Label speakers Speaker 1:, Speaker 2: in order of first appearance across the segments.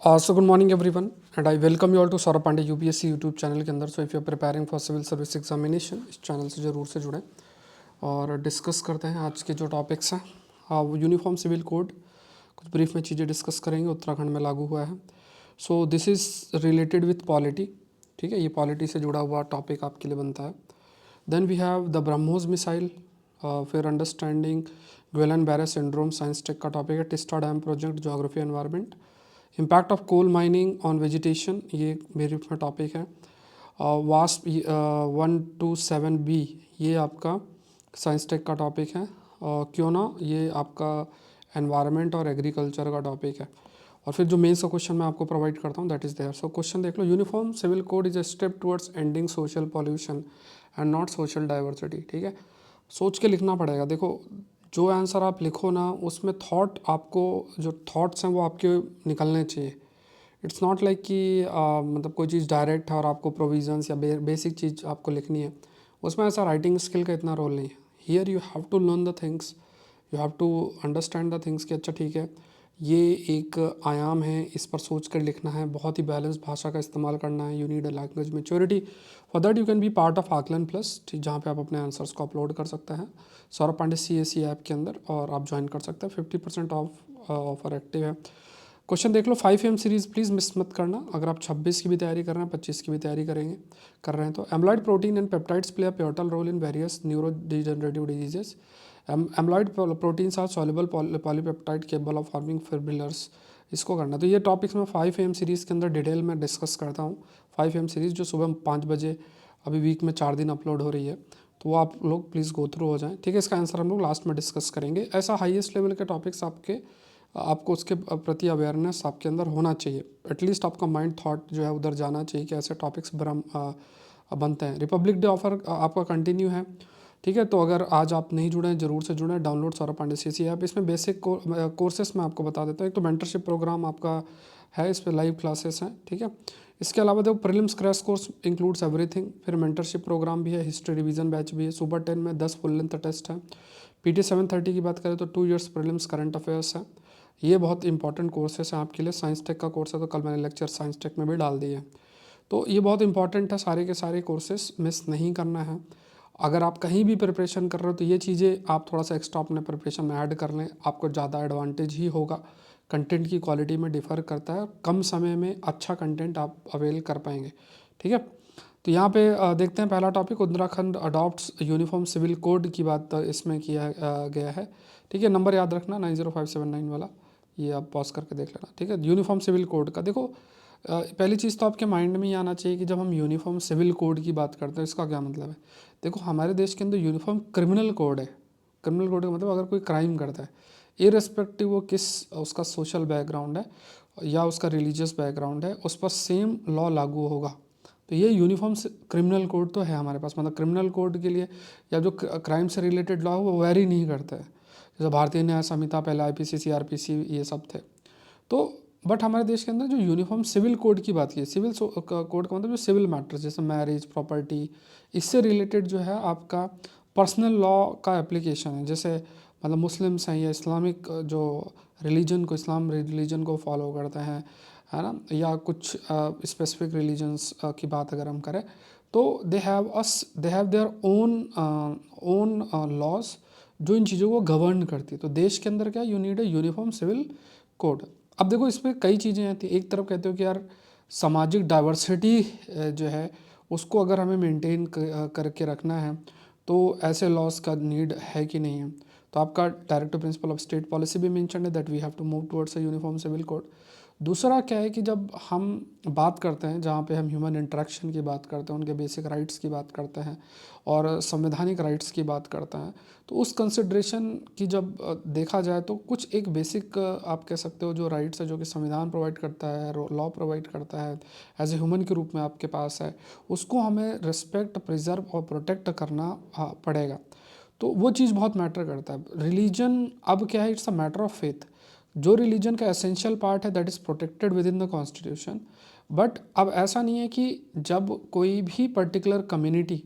Speaker 1: So good morning everyone and I welcome you all to Saurabh Pandey UPSC YouTube channel के अंदर। So if you are preparing for civil service examination, इस channel से ज़रूर से जुड़ें और डिस्कस करते हैं आज के जो टॉपिक्स हैं। यूनिफॉर्म सिविल कोड, कुछ ब्रीफ में चीज़ें डिस्कस करेंगे, उत्तराखंड में लागू हुआ है। So this is related with polity, ठीक है, ये पॉलिटी से जुड़ा हुआ टॉपिक आपके लिए बनता है। Then we have the BrahMos missile, फिर understanding Guillain Barre syndrome, science tech का टॉपिक है। Teesta dam project, geography environment. Impact of coal mining on vegetation, ये मेरे में टॉपिक है। वास्प 127B, ये आपका साइंस टेक का टॉपिक है। क्यों ना, ये आपका एनवायरनमेंट और एग्रीकल्चर का टॉपिक है। और फिर जो मेंस का क्वेश्चन मैं आपको प्रोवाइड करता हूँ that is there. So question देख लो, uniform civil code is a step towards ending social pollution and not social diversity. ठीक है, सोच के लिखना पड़ेगा। देखो, जो आंसर आप लिखो ना, उसमें थॉट, आपको जो थॉट्स हैं वो आपके निकलने चाहिए। इट्स नॉट लाइक कि मतलब कोई चीज़ डायरेक्ट है और आपको प्रोविजंस या बेसिक चीज़ आपको लिखनी है, उसमें ऐसा राइटिंग स्किल का इतना रोल नहीं है। Here you have to learn the things, you have to understand the things कि अच्छा ठीक है, ये एक आयाम है, इस पर सोच कर लिखना है, बहुत ही बैलेंस भाषा का इस्तेमाल करना है। You need a language maturity, for that you can be part of आकलन प्लस, ठीक, जहाँ पे आप अपने आंसर्स को अपलोड कर सकते हैं सौरभ पांडे CAC ऐप के अंदर, और आप ज्वाइन कर सकते हैं। 50% ऑफ ऑफर एक्टिव है। क्वेश्चन देख लो, 5 AM सीरीज प्लीज़ मिस मत करना। अगर आप 26 की भी तैयारी कर रहे हैं, 25 की भी तैयारी कर रहे हैं तो amyloid protein and peptides play a pivotal role in various neurodegenerative diseases. Amyloid proteins are soluble polypeptide capable of forming fibrillars. इसको करना, तो ये टॉपिक्स मैं 5 AM सीरीज़ के अंदर डिटेल में डिस्कस करता हूँ। 5 AM सीरीज़ जो सुबह 5 बजे, अभी वीक में 4 दिन अपलोड हो रही है, तो वो आप लोग प्लीज़ गो थ्रू हो जाएं। ठीक है, इसका आंसर हम लोग लास्ट में डिस्कस करेंगे। ऐसा हाईएस्ट लेवल के टॉपिक्स आपको उसके प्रति अवेयरनेस आपके अंदर होना चाहिए। एटलीस्ट आपका माइंड थॉट जो है उधर जाना चाहिए कि ऐसे टॉपिक्स बनते हैं। रिपब्लिक डे ऑफर आपका कंटिन्यू है, ठीक है। तो अगर आज आप नहीं जुड़े हैं, जरूर से जुड़ें। Download Saurabh Pandey CAC app. इसमें बेसिक कोर्सेस मैं आपको बता देता हूँ। एक तो मेंटरशिप प्रोग्राम आपका है, इस पर लाइव क्लासेस हैं, ठीक है। इसके अलावा देखो, prelims crash course includes everything, फिर मेंटरशिप प्रोग्राम भी है, हिस्ट्री रिवीजन बैच भी है, सुपर 10 में 10 फुल लेंथ टेस्ट है। PT 730 की बात करें तो 2 इयर्स प्रीलिम्स करंट अफेयर्स है। ये बहुत इंपॉर्टेंट कोर्सेस हैं आपके लिए। साइंस टेक का कोर्स है, तो कल मैंने लेक्चर साइंस टेक में भी डाल दिए हैं। तो ये बहुत इंपॉर्टेंट है, सारे के सारे कोर्सेस मिस नहीं करना है। अगर आप कहीं भी प्रिपरेशन कर रहे हो तो ये चीज़ें आप थोड़ा सा एक्स्ट्रा अपने प्रिपरेशन में ऐड कर लें, आपको ज़्यादा एडवांटेज ही होगा। कंटेंट की क्वालिटी में डिफ़र करता है, कम समय में अच्छा कंटेंट आप अवेल कर पाएंगे, ठीक है। तो यहाँ पे देखते हैं पहला topic, Uttarakhand adopts uniform civil code की बात इसमें किया गया है, ठीक है। नंबर याद रखना 90579 वाला, ये आप पॉज करके देख लेना, ठीक है। यूनिफॉर्म सिविल कोड का देखो, पहली चीज़ तो आपके माइंड में ही आना चाहिए कि जब हम यूनिफॉर्म सिविल कोड की बात करते हैं इसका क्या मतलब है। देखो, हमारे देश के अंदर यूनिफॉर्म क्रिमिनल कोड है। क्रिमिनल कोड का मतलब अगर कोई क्राइम करता है, इररेस्पेक्टिव वो किस उसका सोशल बैकग्राउंड है या उसका रिलीजियस बैकग्राउंड है, उस पर सेम लॉ लागू होगा। तो ये यूनिफॉर्म क्रिमिनल कोड तो है हमारे पास। मतलब क्रिमिनल कोड के लिए या जो क्राइम से रिलेटेड लॉ है वो वेरी नहीं करता है। जैसे भारतीय न्याय संहिता, पहले IPC CRPC ये सब थे। तो बट हमारे देश के अंदर जो यूनिफॉर्म सिविल कोड की बात की, सिविल कोड का मतलब जो सिविल मैटर्स जैसे मैरिज, प्रॉपर्टी, इससे रिलेटेड जो है आपका पर्सनल लॉ का एप्लीकेशन है। जैसे मतलब मुस्लिम्स हैं या इस्लामिक जो रिलीजन को, इस्लाम रिलीजन को फॉलो करते हैं, है ना, या कुछ स्पेसिफिक रिलीजन्स की बात अगर हम करें तो they have their own laws जो इन चीज़ों को गवर्न करती है। तो देश के अंदर क्या, you need a uniform civil code. अब देखो, इस पर कई चीज़ें आती हैं। एक तरफ कहते हो कि यार सामाजिक डाइवर्सिटी जो है उसको अगर हमें मेंटेन करके रखना है तो ऐसे लॉस का नीड है कि नहीं है। तो आपका directive principle of state policy भी मेंशन है that we have to move towards a uniform civil code. दूसरा क्या है कि जब हम बात करते हैं, जहाँ पे हम ह्यूमन इंटरेक्शन की बात करते हैं, उनके बेसिक राइट्स की बात करते हैं और संवैधानिक राइट्स की बात करते हैं, तो उस कंसिड्रेशन की जब देखा जाए तो कुछ एक बेसिक आप कह सकते हो जो राइट्स है, जो कि संविधान प्रोवाइड करता है, लॉ प्रोवाइड करता है, एज ए ह्यूमन के रूप में आपके पास है, उसको हमें रिस्पेक्ट, प्रिजर्व और प्रोटेक्ट करना पड़ेगा। तो वो चीज़ बहुत मैटर करता है। रिलीजन अब क्या है, it's a matter of faith. जो रिलीजन का एसेंशियल पार्ट है that is protected within the constitution. But अब ऐसा नहीं है कि जब कोई भी पर्टिकुलर कम्युनिटी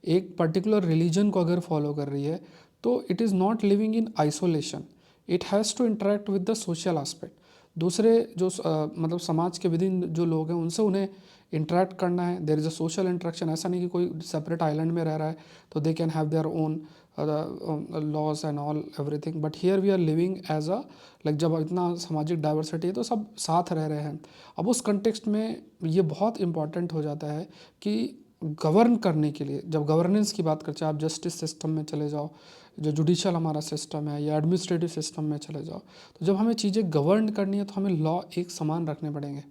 Speaker 1: एक पर्टिकुलर रिलीजन को अगर फॉलो कर रही है तो it is not living in isolation, it has to interact with the social aspect. दूसरे जो मतलब समाज के विदिन जो लोग हैं उनसे उन्हें इंटरेक्ट करना है। There is a social interaction. ऐसा नहीं कि कोई सेपरेट आइलैंड में रह रहा है तो they can have their own laws and all everything, but here we are living as a like जब इतना सामाजिक डाइवर्सिटी है तो सब साथ रह रहे हैं। अब उस कंटेक्स्ट में ये बहुत इंपॉर्टेंट हो जाता है कि गवर्न करने के लिए, जब गवर्नेंस की बात करते हैं, आप जस्टिस सिस्टम में चले जाओ, जो जुडिशल हमारा सिस्टम है, या एडमिनिस्ट्रेटिव सिस्टम में चले जाओ, तो जब हमें चीज़ें गवर्न करनी है तो हमें लॉ एक समान रखने पड़ेंगे।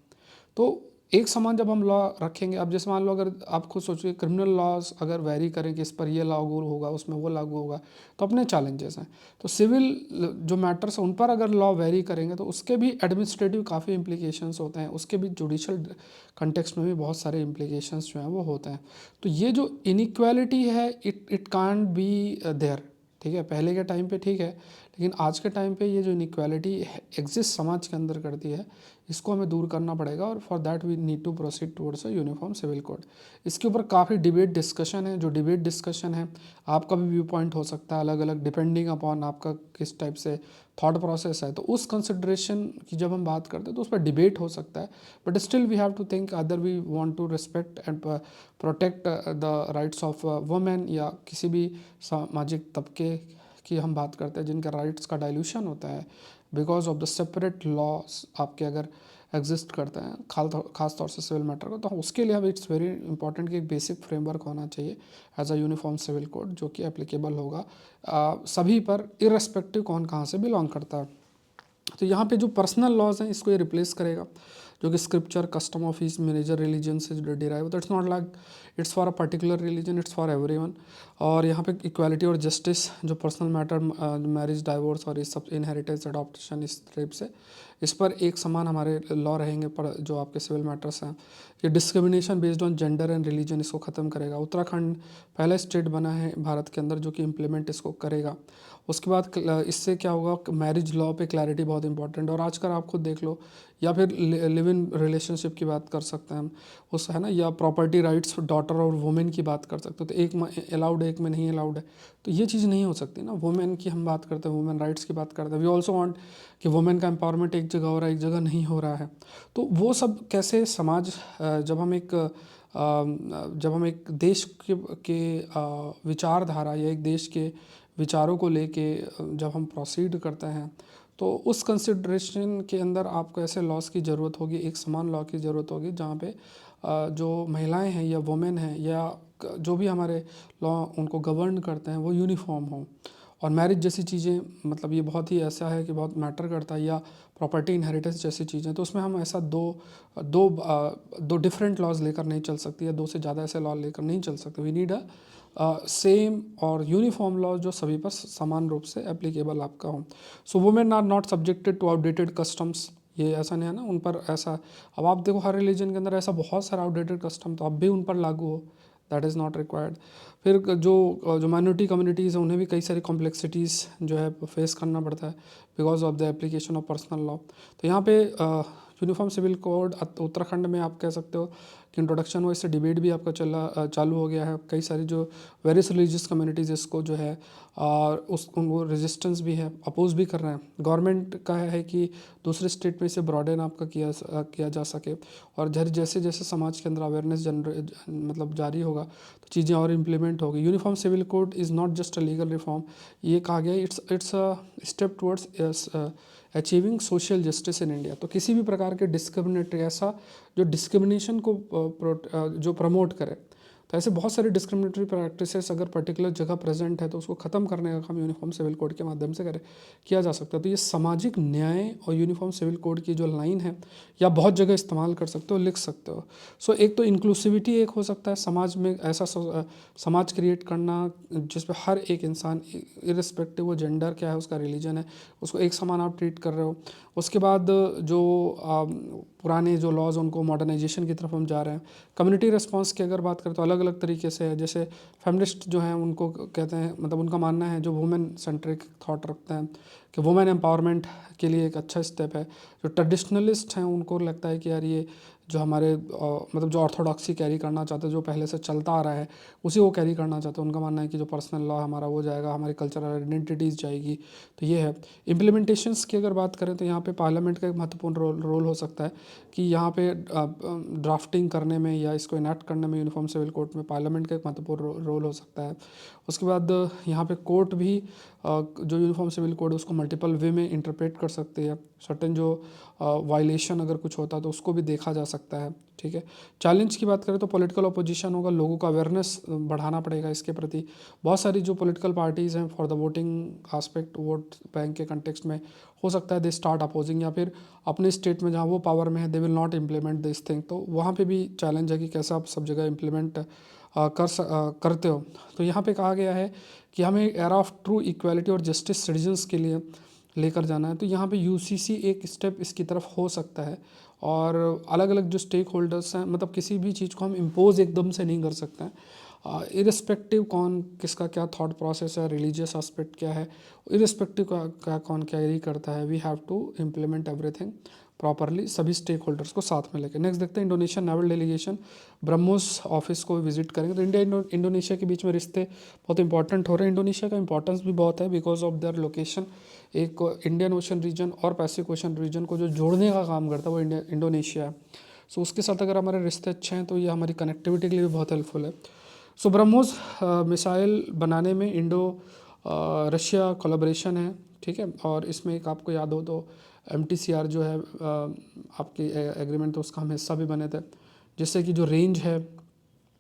Speaker 1: तो एक समान जब हम लॉ रखेंगे, अब जैसे मान लो अगर आप खुद सोचिए क्रिमिनल लॉज अगर वैरी करें कि इस पर ये लागू होगा उसमें वो लागू होगा, तो अपने चैलेंजेस हैं। तो सिविल जो मैटर्स हैं उन पर अगर लॉ वैरी करेंगे तो उसके भी एडमिनिस्ट्रेटिव काफ़ी इम्प्लीकेशंस होते हैं, उसके भी जुडिशल कंटेक्स्ट में भी बहुत सारे इम्प्लीकेशंस जो हैं वो होते हैं। तो ये जो इनइक्वालिटी है इट कांट बी देयर, ठीक है। पहले के टाइम पे ठीक है, लेकिन आज के टाइम पे ये जो इनइक्वालिटी एग्जिस्ट समाज के अंदर करती है, इसको हमें दूर करना पड़ेगा, और for that we need to proceed towards a uniform civil code. इसके ऊपर काफ़ी डिबेट डिस्कशन है। जो डिबेट डिस्कशन है, आपका भी व्यू पॉइंट हो सकता है अलग अलग, डिपेंडिंग अपॉन आपका किस टाइप से थॉट प्रोसेस है। तो उस कंसिड्रेशन की जब हम बात करते हैं तो उस पर डिबेट हो सकता है, but still we have to think other we want to respect and protect the rights of women, या किसी भी सामाजिक तबके की हम बात करते हैं जिनके राइट्स का डाइल्यूशन होता है because of the separate loss आपके अगर एग्जिस्ट करते हैं खास तौर से सिविल मैटर को, तो उसके लिए अब इट्स वेरी इंपॉर्टेंट कि एक बेसिक फ्रेमवर्क होना चाहिए as a uniform civil code, जो कि एप्लीकेबल होगा सभी पर, इररेस्पेक्टिव कौन कहाँ से बिलोंग करता है। तो यहाँ पे जो पर्सनल लॉज हैं इसको ये रिप्लेस करेगा, जो कि scripture, custom, office, major religion से डिराइव होता है। It's not like it's for a particular religion, it's for everyone. और यहाँ पे इक्वालिटी और जस्टिस, जो पर्सनल मैटर, मैरिज, डाइवोर्स और इस सब, इनहेरिटेंस, अडॉप्शन, इस टाइप से इस पर एक समान हमारे लॉ रहेंगे। पर जो आपके सिविल मैटर्स हैं, ये discrimination based on gender and religion इसको ख़त्म करेगा। उत्तराखंड पहला स्टेट बना है भारत के अंदर जो कि इम्प्लीमेंट इसको करेगा। उसके बाद इससे क्या होगा, मैरिज लॉ पे क्लैरिटी बहुत इंपॉर्टेंट है। और आजकल आप खुद देख लो, या फिर लिव इन रिलेशनशिप की बात कर सकते हैं हम, उस है ना, या प्रॉपर्टी राइट्स डॉटर और वुमेन की बात कर सकते हो, तो एक में अलाउड है एक में नहीं अलाउड है, तो ये चीज़ नहीं हो सकती ना। वुमेन की हम बात करते हैं, वुमेन राइट्स की बात करते हैं, वी ऑल्सो वांट कि वुमेन का एम्पावरमेंट एक जगह हो रहा है एक जगह नहीं हो रहा है। तो वो सब कैसे समाज, जब हम एक देश के विचारधारा या एक देश के विचारों को लेके जब हम प्रोसीड करते हैं, तो उस कंसिड्रेशन के अंदर आपको ऐसे लॉस की ज़रूरत होगी, एक समान लॉ की ज़रूरत होगी जहाँ पे जो महिलाएं हैं या वुमेन हैं या जो भी हमारे लॉ उनको गवर्न करते हैं वो यूनिफॉर्म हों। और मैरिज जैसी चीज़ें, मतलब ये बहुत ही ऐसा है कि बहुत मैटर करता है, या प्रॉपर्टी इनहेरिटेंस जैसी चीज़ें, तो उसमें हम ऐसा दो डिफरेंट लॉज लेकर नहीं चल सकती, या दो से ज़्यादा ऐसे लॉ लेकर नहीं चल सकते। वी नीड अ सेम और यूनिफॉर्म लॉ जो सभी पर समान रूप से एप्लीकेबल आपका हो। So women are not subjected to outdated customs, ये ऐसा नहीं है ना उन पर ऐसा। अब आप देखो हर रिलीजन के अंदर ऐसा बहुत सारा आउटडेटेड कस्टम, तो अब भी उन पर लागू हो, दैट इज़ नॉट रिक्वायर्ड। फिर जो माइनॉरिटी कम्युनिटीज़ हैं उन्हें भी कई सारी कॉम्प्लेक्सिटीज़ जो है फेस करना पड़ता है because of the application of personal law. तो यहाँ पे यूनिफॉर्म सिविल कोड उत्तराखंड में आप कह सकते हो कि इंट्रोडक्शन हुआ, इससे डिबेट भी आपका चालू हो गया है। कई सारी जो वेरियस रिलीजियस कम्युनिटीज़ इसको जो है और उनको रेजिस्टेंस भी है, अपोज भी कर रहे हैं। गवर्नमेंट का है कि दूसरे स्टेट में इसे ब्रॉडन आपका किया जा सके, और जैसे जैसे समाज के अंदर अवेयरनेस मतलब जारी होगा तो चीज़ें और इम्प्लीमेंट होगी। Uniform civil code is not just a legal reform, ये कहा गया it's a step towards achieving social justice in India. तो किसी भी प्रकार के डिस्क्रिमिनेटरी, ऐसा जो डिस्क्रिमिनेशन को जो प्रमोट करे, तो ऐसे बहुत सारे डिस्क्रिमिनेटरी प्रैक्टिसेस अगर पर्टिकुलर जगह प्रेजेंट है तो उसको ख़त्म करने का काम यूनिफॉर्म सिविल कोड के माध्यम से किया जा सकता है। तो ये सामाजिक न्याय और यूनिफॉर्म सिविल कोड की जो लाइन है, या बहुत जगह इस्तेमाल कर सकते हो, लिख सकते हो। सो एक तो इंक्लूसिविटी एक हो सकता है समाज में, ऐसा समाज क्रिएट करना जिसपे हर एक इंसान इरिस्पेक्टिव वो जेंडर क्या है, उसका रिलीजन है, उसको एक समान आप ट्रीट कर रहे हो। उसके बाद जो पुराने जो लॉज उनको मॉडर्नाइजेशन की तरफ हम जा रहे हैं। कम्युनिटी रिस्पांस की अगर बात करें तो अलग अलग तरीके से है, जैसे फेमिनिस्ट जो हैं उनको कहते हैं, मतलब उनका मानना है जो वुमेन सेंट्रिक थॉट रखते हैं कि वुमेन एम्पावरमेंट के लिए एक अच्छा स्टेप है। जो ट्रेडिशनलिस्ट हैं उनको लगता है कि यार ये जो हमारे मतलब जो ऑर्थोडॉक्सी कैरी करना चाहते हैं, जो पहले से चलता आ रहा है उसी को कैरी करना चाहते हैं। उनका मानना है कि जो पर्सनल लॉ हमारा वो जाएगा, हमारी कल्चरल आइडेंटिटीज़ जाएगी। तो ये है। इम्प्लीमेंटेशंस की अगर बात करें तो यहाँ पे पार्लियामेंट का एक महत्वपूर्ण रोल हो सकता है कि यहाँ पे ड्राफ्टिंग करने में या इसको इनैक्ट करने में यूनिफॉर्म सिविल कोड में पार्लियामेंट का एक महत्वपूर्ण रोल हो सकता है। उसके बाद यहाँ पे कोर्ट भी जो यूनिफॉर्म सिविल कोड है उसको मल्टीपल वे में इंटरप्रेट कर सकते हैं। सर्टेन जो वायलेशन अगर कुछ होता है तो उसको भी देखा जा सकता है। ठीक है। चैलेंज की बात करें तो पॉलिटिकल अपोजिशन होगा, लोगों का अवेयरनेस बढ़ाना पड़ेगा इसके प्रति। बहुत सारी जो पॉलिटिकल पार्टीज़ हैं for the voting aspect, vote bank के कंटेक्स्ट में हो सकता है दे स्टार्ट अपोजिंग, या फिर अपने स्टेट में जहाँ वो पावर में है they will not implement this thing. तो वहाँ पे भी चैलेंज है कि कैसे आप सब जगह इम्प्लीमेंट करते हो। तो यहाँ पे कहा गया है कि हमें एरा ऑफ ट्रू इक्वालिटी और जस्टिस सिटीजन्स के लिए लेकर जाना है। तो यहाँ पे यूसीसी एक स्टेप इसकी तरफ हो सकता है। और अलग अलग जो स्टेक होल्डर्स हैं, मतलब किसी भी चीज़ को हम इम्पोज एकदम से नहीं कर सकते हैं। इरिस्पेक्टिव कौन किसका क्या थॉट प्रोसेस है, रिलीजियस एस्पेक्ट क्या है, इरिस्पेक्टिव का कौन कैरी करता है, we have to implement everything properly, सभी स्टेक होल्डर्स को साथ में लेकर। नेक्स्ट देखते हैं Indonesia naval delegation BrahMos office को विजिट करेंगे। तो इंडिया इंडोनेशिया के बीच में रिश्ते बहुत इंपॉर्टेंट हो रहे हैं। इंडोनेशिया का इंपॉर्टेंस भी बहुत है बिकॉज ऑफ देयर लोकेशन। एक इंडियन ओशन रीजन और पैसिफिक ओशन रीजन को जो जोड़ने का काम करता है वो इंडोनेशिया है। सो उसके साथ अगर हमारे रिश्ते अच्छे हैं तो ये हमारी कनेक्टिविटी के लिए भी बहुत हेल्पफुल है। सो ब्रह्मोस मिसाइल बनाने में इंडो रशिया कोलैबोरेशन है। ठीक है। और इसमें एक आपको याद हो तो MTCR जो है आपकी एग्रीमेंट, तो उसका हम हिस्सा भी बने थे, जिससे कि जो रेंज है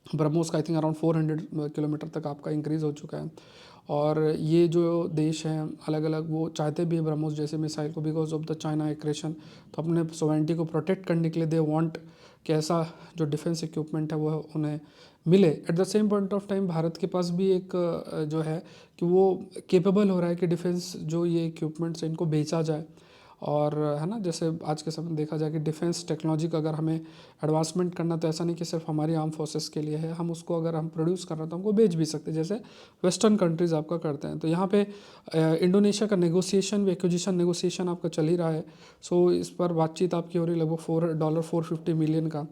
Speaker 1: ब्रह्मोस का आई थिंक अराउंड 400 किलोमीटर तक आपका इंक्रीज़ हो चुका है। और ये जो देश हैं अलग अलग वो चाहते भी है ब्रह्मोस जैसे मिसाइल को because of the China aggression. तो अपने सोवेरेनिटी को प्रोटेक्ट करने के लिए दे वांट कि ऐसा जो डिफेंस इक्विपमेंट है वो उन्हें मिले। At the same point of time Bharat के पास भी एक जो है कि वो केपेबल हो रहा है कि डिफेंस जो ये इक्विपमेंट्स इनको बेचा जाए। और है ना, जैसे आज के समय में देखा जाए कि डिफेंस टेक्नोलॉजी का अगर हमें एडवांसमेंट करना तो ऐसा नहीं कि सिर्फ हमारी आर्म फोर्सेस के लिए है, हम उसको अगर हम प्रोड्यूस कर रहे हैं तो हमको बेच भी सकते हैं जैसे वेस्टर्न कंट्रीज़ आपका करते हैं। तो यहाँ पे इंडोनेशिया का नेगोशिएशन भी, एक्विजिशन नेगोशिएशन आपका चल ही रहा है। सो इस पर बातचीत आपकी हो रही है लगभग $450 मिलियन का।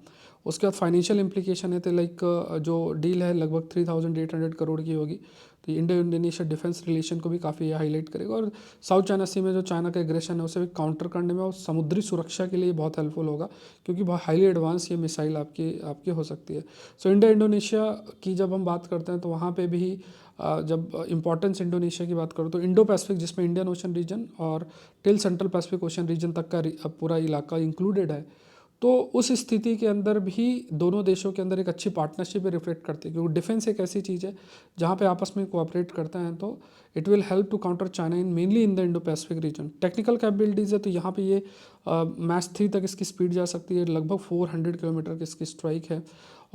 Speaker 1: उसके बाद फाइनेंशियल इम्प्लीकेशन है तो लाइक जो डील है लगभग 3,800 करोड़ की होगी। तो इंडो इंडोनेशिया डिफेंस रिलेशन को भी काफ़ी हाईलाइट करेगा और साउथ चाइना सी में जो चाइना का एग्रेशन है उसे भी काउंटर करने में और समुद्री सुरक्षा के लिए बहुत हेल्पफुल होगा, क्योंकि बहुत हाईली एडवांस ये मिसाइल आपकी हो सकती है। सो इंडिया इंडोनेशिया की जब हम बात करते हैं तो वहाँ पे भी जब इंपॉर्टेंस इंडोनेशिया की बात करो तो इंडो पैसिफिक, जिसमें इंडियन ओशन रीजन और till central Pacific Ocean region तक का पूरा इलाका इंक्लूडेड है। तो उस स्थिति के अंदर भी दोनों देशों के अंदर एक अच्छी पार्टनरशिप रिफ्लेक्ट करती है, क्योंकि डिफेंस एक ऐसी चीज़ है जहाँ पे आपस में कोऑपरेट करते हैं। तो it will help to counter China in mainly in the Indo Pacific region. Technical capabilities है तो यहाँ पे ये मैच 3 तक इसकी स्पीड जा सकती है, लगभग 400 किलोमीटर की इसकी स्ट्राइक है।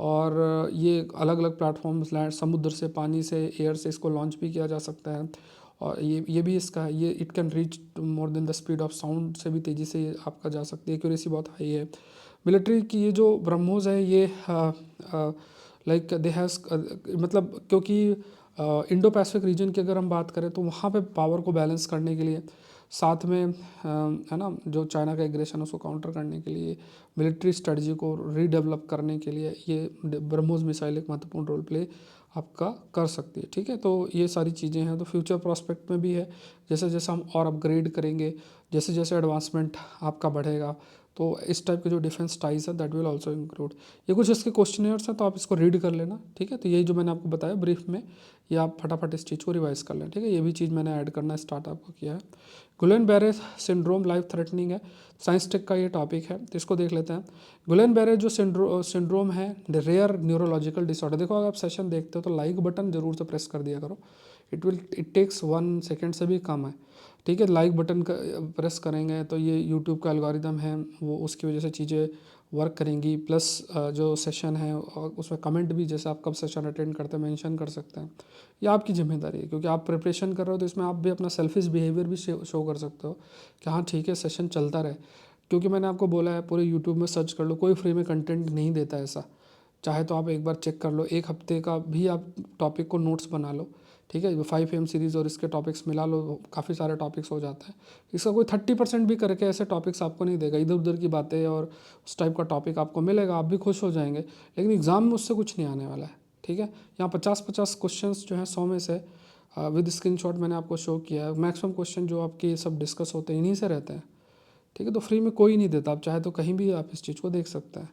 Speaker 1: और ये अलग अलग प्लेटफॉर्म्स, लैंड, समुद्र से, पानी से, एयर से इसको लॉन्च भी किया जा सकता है। और ये भी इसका है, ये it can reach more than the speed of sound, से भी तेज़ी से ये आपका जा सकती है, एक्यूरेसी बहुत हाई है। मिलिट्री की ये जो ब्रह्मोस है ये लाइक दे हैज़ मतलब क्योंकि इंडो पैसिफिक रीजन की अगर हम बात करें तो वहाँ पे पावर को बैलेंस करने के लिए, साथ में है ना जो चाइना का एग्रेशन है उसको काउंटर करने के लिए, मिलिट्री स्ट्रेटजी को रीडेवलप करने के लिए ये ब्रह्मोस मिसाइल एक महत्वपूर्ण रोल प्ले आपका कर सकती है। ठीक है। तो ये सारी चीज़ें हैं। तो फ्यूचर प्रोस्पेक्ट में भी है, जैसे जैसे हम और अपग्रेड करेंगे, जैसे जैसे एडवांसमेंट आपका बढ़ेगा, तो इस टाइप के जो डिफेंस टाइज है दैट विल आल्सो इंक्लूड। ये कुछ इसके क्वेश्चनर्स हैं तो आप इसको रीड कर लेना। ठीक है। तो यही जो मैंने आपको बताया ब्रीफ में, ये आप फटाफट इस चीज़ को रिवाइज कर लें। ठीक है। ये भी चीज़ मैंने ऐड करना स्टार्ट आपको किया है। गुलेन बैरे सिंड्रोम लाइफ थ्रेटनिंग है, साइंस टेक का ये टॉपिक है, तो इसको देख लेते हैं। गुलेन बैरे जो सिंड्रोम है रेयर न्यूरोलॉजिकल डिसऑर्डर। देखो अगर आप सेशन देखते हो तो लाइक बटन जरूर से प्रेस कर दिया करो, इट टेक्स 1 सेकेंड से भी कम है। ठीक है। लाइक बटन का प्रेस करेंगे तो ये यूट्यूब का एल्गोरिदम है वो उसकी वजह से चीज़ें वर्क करेंगी। प्लस जो सेशन है और उसमें कमेंट भी, जैसे आप कब सेशन अटेंड करते हैं मेंशन कर सकते हैं। ये आपकी जिम्मेदारी है, क्योंकि आप प्रिपरेशन कर रहे हो तो इसमें आप भी अपना सेल्फिश बिहेवियर भी शो कर सकते हो कि हाँ ठीक है सेशन चलता रहे। क्योंकि मैंने आपको बोला है पूरे यूट्यूब में सर्च कर लो, कोई फ्री में कंटेंट नहीं देता ऐसा। चाहे तो आप एक बार चेक कर लो, एक हफ्ते का भी आप टॉपिक को नोट्स बना लो। ठीक है। 5 AM सीरीज़ और इसके टॉपिक्स मिला लो, काफ़ी सारे टॉपिक्स हो जाते हैं। इसका कोई 30% भी करके ऐसे टॉपिक्स आपको नहीं देगा, इधर उधर की बातें और उस टाइप का टॉपिक आपको मिलेगा, आप भी खुश हो जाएंगे, लेकिन एग्ज़ाम में उससे कुछ नहीं आने वाला है। ठीक है, यहाँ 50-50 क्वेश्चंस जो हैं 100 में से विद स्क्रीनशॉट मैंने आपको शो किया है। मैक्सिमम क्वेश्चन जो आपके सब डिस्कस होते हैं इन्हीं से रहते हैं। ठीक है, तो फ्री में कोई नहीं देता, आप चाहे तो कहीं भी आप इस चीज़ को देख सकते हैं।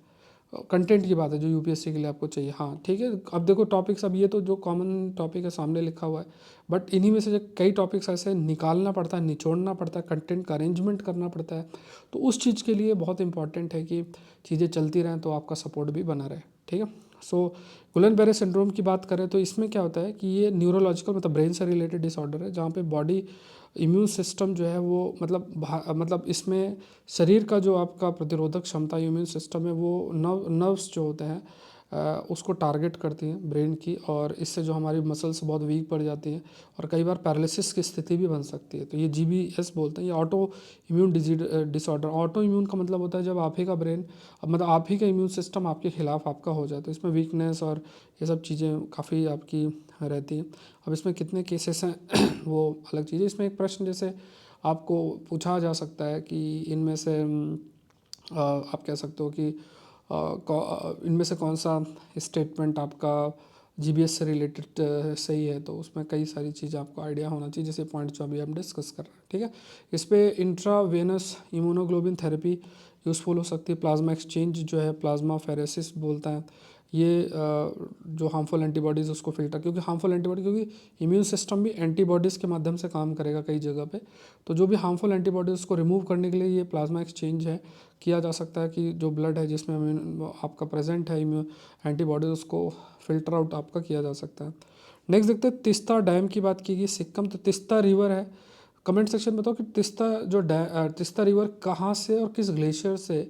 Speaker 1: कंटेंट की बात है जो यूपीएससी के लिए आपको चाहिए। हाँ ठीक है, अब देखो टॉपिक्स, अब ये तो जो कॉमन टॉपिक है सामने लिखा हुआ है, बट इन्हीं में से जो कई टॉपिक्स ऐसे निकालना पड़ता है, निचोड़ना पड़ता है, कंटेंट का अरेंजमेंट करना पड़ता है, तो उस चीज़ के लिए बहुत इंपॉर्टेंट है कि चीज़ें चलती रहें तो आपका सपोर्ट भी बना रहे। ठीक है, सो गुलन-बेरे सिंड्रोम की बात करें तो इसमें क्या होता है कि ये न्यूरोलॉजिकल मतलब ब्रेन से रिलेटेड डिसऑर्डर है, जहाँ पे बॉडी इम्यून सिस्टम जो है वो मतलब इसमें शरीर का जो आपका प्रतिरोधक क्षमता इम्यून सिस्टम है वो नर्व्स जो होते हैं उसको टारगेट करती हैं ब्रेन की, और इससे जो हमारी मसल्स बहुत वीक पड़ जाती हैं और कई बार पैरालिसिस की स्थिति भी बन सकती है। तो ये GBS बोलते हैं, ये auto immune disorder. Auto immune का मतलब होता है जब आप ही का ब्रेन मतलब आप ही का इम्यून सिस्टम आपके खिलाफ आपका हो जाए, तो इसमें वीकनेस और ये सब चीज़ें काफ़ी आपकी रहती हैं। अब इसमें कितने केसेस हैं वो अलग चीज़ है। इसमें एक प्रश्न जैसे आपको पूछा जा सकता है कि इनमें से आप कह सकते हो कि इनमें से कौन सा स्टेटमेंट आपका GBS से रिलेटेड सही है, तो उसमें कई सारी चीज़ें आपको आइडिया होना चाहिए, जैसे पॉइंट जो अभी हम डिस्कस कर रहे हैं। ठीक है, इस पे इंट्रावेनस इम्यूनोग्लोबिन थेरेपी यूज़फुल हो सकती है। प्लाज्मा एक्सचेंज जो है, प्लाज्मा फेरेसिस बोलता है, ये जो हार्मफुल एंटीबॉडीज़ उसको फिल्टर, क्योंकि हार्मफुल एंटीबॉडी क्योंकि इम्यून सिस्टम भी एंटीबॉडीज़ के माध्यम से काम करेगा कई जगह पे, तो जो भी हार्मफुल एंटीबॉडीज़ को रिमूव करने के लिए ये प्लाज्मा एक्सचेंज है किया जा सकता है कि जो ब्लड है जिसमें आपका प्रेजेंट है इम्यून एंटीबॉडीज़ उसको फिल्टर आउट आपका किया जा सकता है। नेक्स्ट देखते हैं, तिस्ता डैम की बात की गई सिक्किम, तो तिस्ता रिवर है। कमेंट सेक्शन में बताओ कि तिस्ता रिवर कहाँ से और किस ग्लेशियर से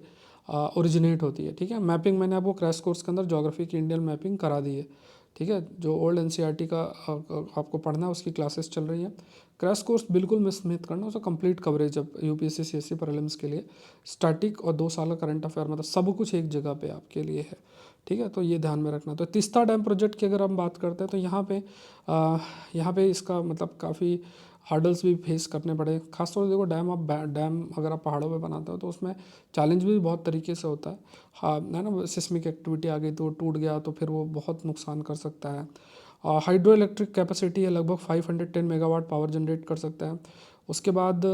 Speaker 1: ओरिजिनेट होती है। ठीक है, मैपिंग मैंने आपको क्रैश कोर्स के अंदर ज्योग्राफी की इंडियन मैपिंग करा दी है। ठीक है, जो ओल्ड NCERT का आपको पढ़ना है उसकी क्लासेस चल रही हैं। क्रैश कोर्स बिल्कुल मिस मत करना, उसका कंप्लीट कवरेज अब UPSC CSE प्रीलिम्स के लिए स्टैटिक और 2 साल का करंट अफेयर मतलब सब कुछ एक जगह पे आपके लिए है। ठीक है, तो ये ध्यान में रखना। तो तिस्ता डैम प्रोजेक्ट की अगर हम बात करते हैं तो यहाँ पे इसका मतलब काफ़ी हार्डल्स भी फेस करने पड़े। खासतौर से देखो डैम अगर आप पहाड़ों पे बनाते हो तो उसमें चैलेंज भी बहुत तरीके से होता है। हाँ है ना, सिस्मिक एक्टिविटी आ गई तो टूट गया तो फिर वो बहुत नुकसान कर सकता है। हाइड्रो इलेक्ट्रिक कैपेसिटी है लगभग 510 मेगावाट पावर जनरेट कर सकता है। उसके बाद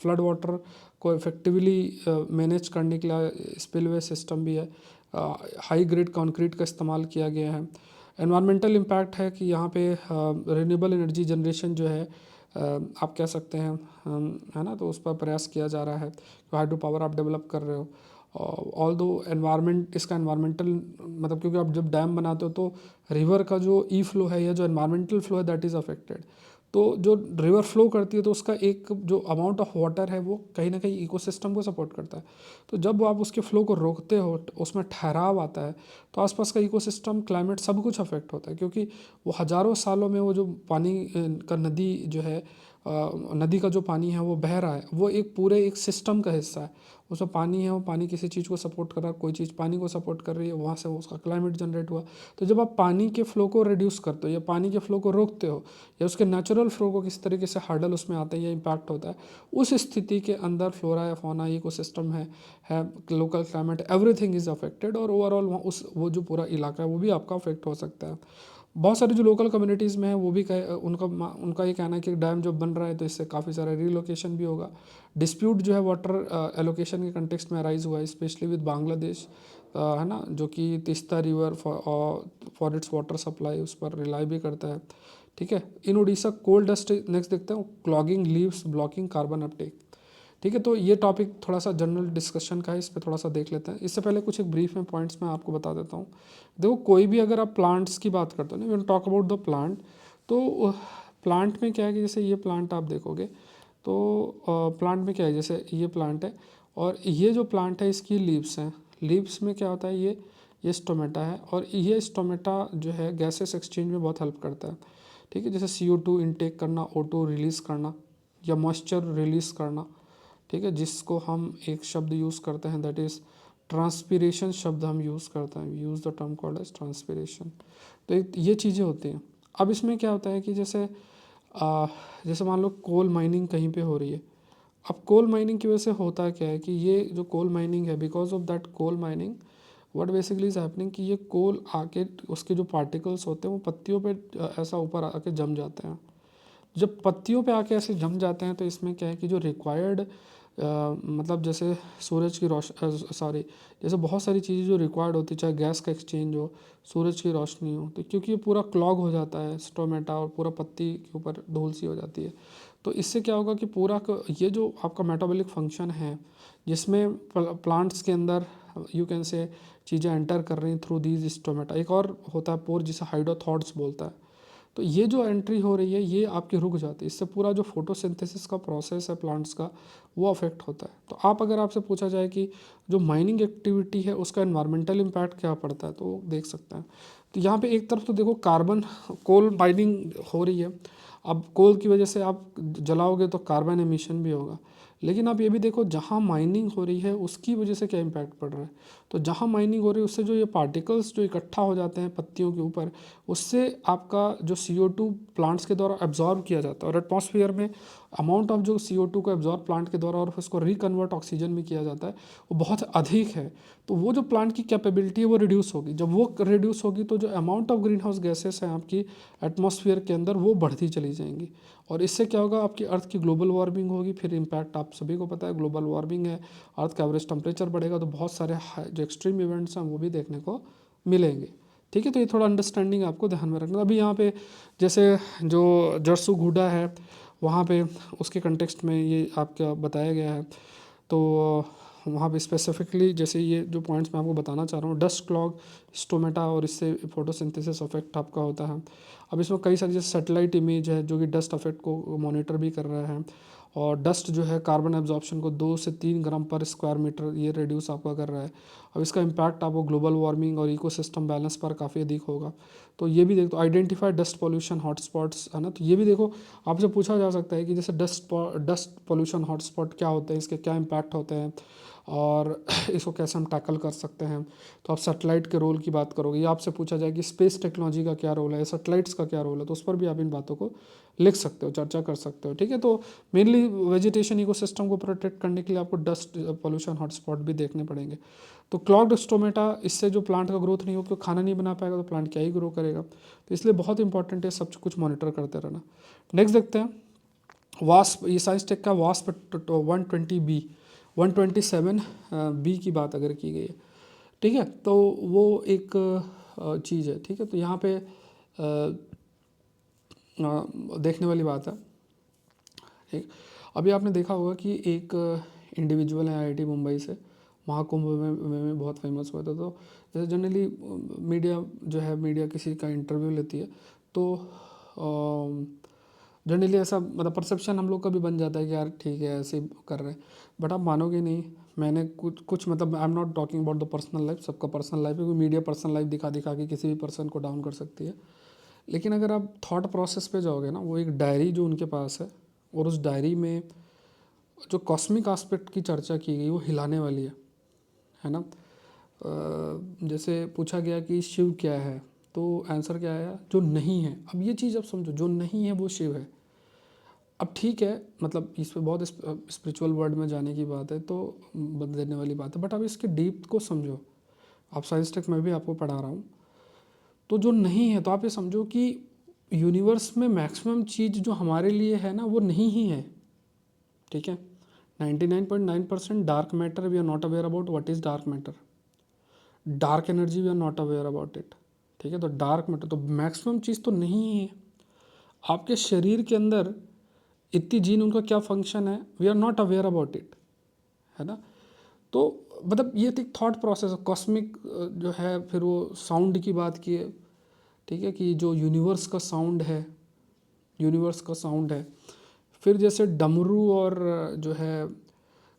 Speaker 1: फ्लड वाटर को इफेक्टिवली मैनेज करने के लिए स्पिलवे सिस्टम भी है। हाई ग्रेड कंक्रीट का इस्तेमाल किया गया है। एनवायरमेंटल इम्पैक्ट है कि यहाँ पे रिन्यूएबल एनर्जी जनरेशन जो है आप कह सकते हैं है ना, तो उस पर प्रयास किया जा रहा है। हाइड्रो पावर आप डेवलप कर रहे हो, ऑल दो एनवायरनमेंट इसका एनवायरमेंटल मतलब क्योंकि आप जब डैम बनाते हो तो रिवर का जो फ्लो है या जो एनवायरमेंटल फ्लो है दैट इज़ अफेक्टेड। तो जो रिवर फ्लो करती है तो उसका एक जो अमाउंट ऑफ वाटर है वो कहीं ना कहीं इकोसिस्टम को सपोर्ट करता है। तो जब आप उसके फ्लो को रोकते हो उसमें ठहराव आता है तो आसपास का इकोसिस्टम क्लाइमेट सब कुछ अफेक्ट होता है, क्योंकि वो हज़ारों सालों में वो जो पानी का नदी जो है नदी का जो पानी है वो बह रहा है, वो एक पूरे एक सिस्टम का हिस्सा है। उसमें पानी है, वो पानी किसी चीज़ को सपोर्ट कर रहा है, कोई चीज़ पानी को सपोर्ट कर रही है, वहाँ से उसका क्लाइमेट जनरेट हुआ। तो जब आप पानी के फ्लो को रिड्यूस करते हो या पानी के फ्लो को रोकते हो या उसके नेचुरल फ्लो को किस तरीके से हार्डल उसमें आता है या इम्पैक्ट होता है, उस स्थिति के अंदर फ्लोरा या फौना इकोसिस्टम है local climate everything is affected, और ओवरऑल वो जो पूरा इलाका है वो भी आपका अफेक्ट हो सकता है। बहुत सारी जो लोकल कम्युनिटीज़ में है वो भी उनका ये कहना है कि डैम जो बन रहा है तो इससे काफ़ी सारा रिलोकेशन भी होगा। डिस्प्यूट जो है वाटर एलोकेशन के कंटेक्स्ट में अराइज हुआ है स्पेशली विद बांग्लादेश, है ना, जो कि Teesta river for its water supply उस पर रिलाई भी करता है। ठीक है, इन उड़ीसा कोल डस्ट। नेक्स्ट देखते हैं, clogging leaves blocking carbon Uptake. ठीक है, तो ये टॉपिक थोड़ा सा जनरल डिस्कशन का है, इस पर थोड़ा सा देख लेते हैं। इससे पहले कुछ एक ब्रीफ में पॉइंट्स मैं आपको बता देता हूँ। देखो कोई भी अगर आप प्लांट्स की बात करते हो ना, when talk about the plant, तो प्लांट में क्या है कि जैसे ये प्लांट आप देखोगे तो प्लांट में क्या है, जैसे ये प्लांट है और ये जो प्लांट है इसकी लीव्स हैं। लीव्स में क्या होता है, ये स्टोमेटा है और ये स्टोमेटा जो है गैसेस एक्सचेंज में बहुत हेल्प करता है। ठीक है, जैसे CO2 इनटेक करना, O2 रिलीज़ करना या मॉइस्चर रिलीज़ करना। ठीक है, जिसको हम एक शब्द यूज़ करते हैं दैट इज़ ट्रांसपीरेशन शब्द हम यूज़ करते हैं, use the term called as transpiration. तो ये चीज़ें होती हैं। अब इसमें क्या होता है कि जैसे मान लो कोल माइनिंग कहीं पे हो रही है। अब कोल माइनिंग की वजह से होता क्या है कि ये जो कोल माइनिंग है, because of that coal mining what basically is happening कि ये कोल आके उसके जो पार्टिकल्स होते हैं वो पत्तियों पे ऐसा ऊपर आके जम जाते हैं। जब पत्तियों पे आके ऐसे जम जाते हैं तो इसमें क्या है कि जो रिक्वायर्ड मतलब जैसे सूरज की सॉरी जैसे बहुत सारी चीज़ें जो रिक्वायर्ड होती है, चाहे गैस का एक्सचेंज हो, सूरज की रोशनी हो, तो क्योंकि ये पूरा क्लॉग हो जाता है स्टोमेटा और पूरा पत्ती के ऊपर धूल सी हो जाती है। तो इससे क्या होगा कि ये जो आपका मेटाबॉलिक फंक्शन है जिसमें प्लांट्स के अंदर यू कैन से चीज़ें एंटर कर रही हैं थ्रू दीज स्टोमेटा। एक और होता है पोर जिसे हाइड्रोथॉट्स बोलता है। तो ये जो एंट्री हो रही है ये आपकी रुक जाती है। इससे पूरा जो फोटोसिंथेसिस का प्रोसेस है प्लांट्स का वो अफेक्ट होता है। तो अगर आपसे पूछा जाए कि जो माइनिंग एक्टिविटी है उसका एनवायरमेंटल इम्पैक्ट क्या पड़ता है, तो देख सकते हैं। तो यहाँ पे एक तरफ तो देखो कार्बन कोल माइनिंग हो रही है। अब कोल की वजह से आप जलाओगे तो कार्बन एमिशन भी होगा। लेकिन आप ये भी देखो जहाँ माइनिंग हो रही है उसकी वजह से क्या इम्पैक्ट पड़ रहा है। तो जहाँ माइनिंग हो रही है उससे जो ये पार्टिकल्स जो इकट्ठा हो जाते हैं पत्तियों के ऊपर, उससे आपका जो CO2 प्लांट्स के द्वारा एब्जॉर्ब किया जाता है और एटमॉस्फेयर में अमाउंट ऑफ जो CO2 को एब्जॉर्ब प्लांट के द्वारा और फिर उसको रिकन्वर्ट ऑक्सीजन में किया जाता है वो बहुत अधिक है। तो वो जो प्लांट की कैपेबिलिटी है वो रिड्यूस होगी। जब वो रिड्यूस होगी तो जो amount of green house gases हैं आपकी एटमॉस्फेयर के अंदर वो बढ़ती चली जाएंगी। और इससे क्या होगा, आपकी अर्थ की ग्लोबल वार्मिंग होगी। फिर इम्पैक्ट आप सभी को पता है, ग्लोबल वार्मिंग है, अर्थ का एवरेज टेम्परेचर बढ़ेगा तो बहुत सारे जो एक्सट्रीम इवेंट्स हैं वो भी देखने को मिलेंगे। ठीक है, तो ये थोड़ा अंडरस्टैंडिंग आपको ध्यान में रखना। अभी यहाँ पे जैसे जो जर्सुगुडा है वहाँ पे उसके कंटेक्स्ट में ये आपका बताया गया है। तो वहाँ पे स्पेसिफिकली जैसे ये जो पॉइंट्स मैं आपको बताना चाह रहा हूँ, डस्ट क्लॉग, स्टोमेटा और इससे फोटोसिंथेसिस इफेक्ट आपका होता है। अब इसमें कई सारी जैसे सैटेलाइट इमेज है जो कि डस्ट इफेक्ट को मॉनिटर भी कर रहा है। और डस्ट जो है कार्बन एब्जॉर्प्शन को 2 से 3 ग्राम पर स्क्वायर मीटर ये रिड्यूस आपका कर रहा है। अब इसका इम्पैक्ट आपको ग्लोबल वार्मिंग और इकोसिस्टम बैलेंस पर काफ़ी अधिक होगा। तो ये भी देखो, आइडेंटिफाई डस्ट पॉल्यूशन हॉटस्पॉट्स है ना। तो ये भी देखो आपसे पूछा जा सकता है कि जैसे डस्ट पॉल्यूशन हॉटस्पॉट क्या होते हैं, इसके क्या इम्पैक्ट होते हैं और इसको कैसे हम टैकल कर सकते हैं। तो आप सैटेलाइट के रोल की बात करोगे या आपसे पूछा जाए कि स्पेस टेक्नोलॉजी का क्या रोल है, सैटेलाइट्स का क्या रोल है, तो उस पर भी आप इन बातों को लिख सकते हो, चर्चा कर सकते हो। ठीक है, तो मेनली वेजिटेशन इकोसिस्टम को प्रोटेक्ट करने के लिए आपको डस्ट पॉल्यूशन हॉटस्पॉट भी देखने पड़ेंगे। तो क्लॉग्ड स्टोमेटा, इससे जो प्लांट का ग्रोथ नहीं हो, क्योंकि खाना नहीं बना पाएगा तो प्लांट क्या ही ग्रो करेगा। तो इसलिए बहुत इंपॉर्टेंट है सब कुछ मॉनिटर करते रहना। नेक्स्ट देखते हैं वास्प, ये साइंस टेक का वास्प 120B 127B की बात अगर की गई है, ठीक है, तो वो एक चीज़ है। ठीक है, तो यहाँ पे देखने वाली बात है। ठीक, अभी आपने देखा होगा कि एक इंडिविजुअल है IIT मुंबई से, महाकुंभ में बहुत फेमस हुआ था। तो जैसे जनरली मीडिया जो है, मीडिया किसी का इंटरव्यू लेती है तो जनरली ऐसा मतलब परसेप्शन हम लोग का भी बन जाता है कि यार ठीक है ऐसे ही कर रहे हैं। बट आप मानोगे नहीं, मैंने कुछ मतलब I am not talking about the personal life, सबका पर्सनल लाइफ है, क्योंकि मीडिया पर्सनल लाइफ दिखा दिखा के किसी भी पर्सन को डाउन कर सकती है। लेकिन अगर आप थॉट प्रोसेस पे जाओगे ना, वो एक डायरी जो उनके पास है और उस डायरी में जो कॉस्मिक एस्पेक्ट की चर्चा की गई वो हिलाने वाली है ना। जैसे पूछा गया कि शिव क्या है, तो आंसर क्या आया, जो नहीं है। अब ये चीज़ आप समझो, जो नहीं है वो शिव है। अब ठीक है, मतलब इस पे बहुत स्पिरिचुअल वर्ड में जाने की बात है तो बदल देने वाली बात है, बट अब इसके डीप को समझो। आप साइंस टेक में भी आपको पढ़ा रहा हूँ। तो जो नहीं है, तो आप ये समझो कि यूनिवर्स में मैक्सिमम चीज़ जो हमारे लिए है ना वो नहीं ही है। ठीक है, 99.9% dark matter we are not aware about what is dark matter. Dark energy we are not aware about it. ठीक है, तो डार्क मैटर तो मैक्सिमम चीज़ तो नहीं ही है। आपके शरीर के अंदर इतनी जीन, उनका क्या फंक्शन है, we are not aware about it, है ना। तो मतलब ये एक थॉट प्रोसेस है कॉस्मिक जो है। फिर वो साउंड की बात की है, ठीक है, कि जो यूनिवर्स का साउंड है। फिर जैसे डमरू और जो है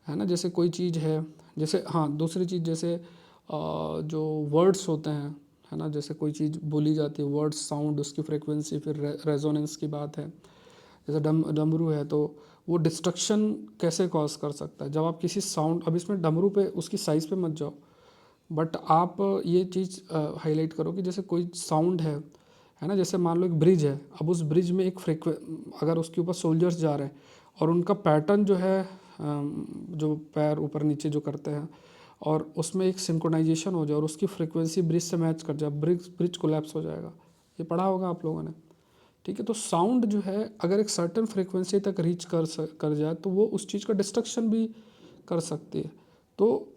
Speaker 1: ना, जैसे कोई चीज़ है, जैसे हाँ दूसरी चीज़ जैसे जो वर्ड्स होते हैं, है ना, जैसे कोई चीज़ बोली जाती है, वर्ड्स साउंड उसकी फ्रिक्वेंसी, फिर रेजोनेंस की बात है। जैसे डमरू है तो वो डिस्ट्रक्शन कैसे कॉज कर सकता है जब आप किसी साउंड, अब इसमें डमरू पे उसकी साइज़ पे मत जाओ, बट आप ये चीज़ हाईलाइट करो कि जैसे कोई साउंड है है ना। जैसे मान लो एक ब्रिज है, अब उस ब्रिज में एक अगर उसके ऊपर सोल्जर्स जा रहे हैं और उनका पैटर्न जो है जो पैर ऊपर नीचे जो करते हैं और उसमें एक सिंक्रोनाइजेशन हो जाए और उसकी फ्रीक्वेंसी ब्रिज से मैच कर जाए, ब्रिज ब्रिज कोलैप्स हो जाएगा। ये पढ़ा होगा आप लोगों ने, ठीक है। तो साउंड जो है अगर एक सर्टेन फ्रीक्वेंसी तक रीच कर जाए तो वो उस चीज़ का डिस्ट्रक्शन भी कर सकती है। तो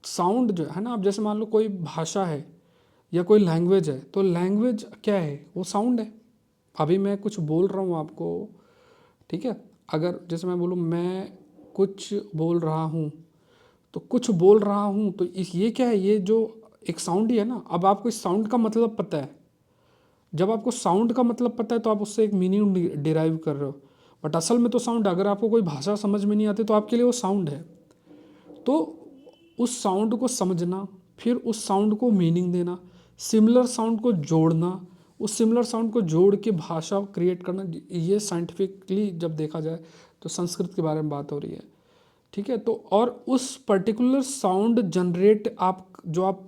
Speaker 1: साउंड जो है ना, अब जैसे मान लो कोई भाषा है या कोई लैंग्वेज है, तो लैंग्वेज क्या है, वो साउंड है। अभी मैं कुछ बोल रहा हूँ आपको, ठीक है, अगर जैसे मैं बोलूँ मैं कुछ बोल रहा हूँ, तो कुछ बोल रहा हूँ तो इस ये क्या है, ये जो एक साउंड ही है ना। अब आपको इस साउंड का मतलब पता है, जब आपको साउंड का मतलब पता है तो आप उससे एक मीनिंग डिराइव कर रहे हो। बट असल में तो साउंड, अगर आपको कोई भाषा समझ में नहीं आती तो आपके लिए वो साउंड है। तो उस साउंड को समझना, फिर उस साउंड को मीनिंग देना, सिमिलर साउंड को जोड़ना, उस सिमिलर साउंड को जोड़ के भाषा क्रिएट करना, ये साइंटिफिकली जब देखा जाए तो संस्कृत के बारे में बात हो रही है, ठीक है। तो और उस पर्टिकुलर साउंड जनरेट, आप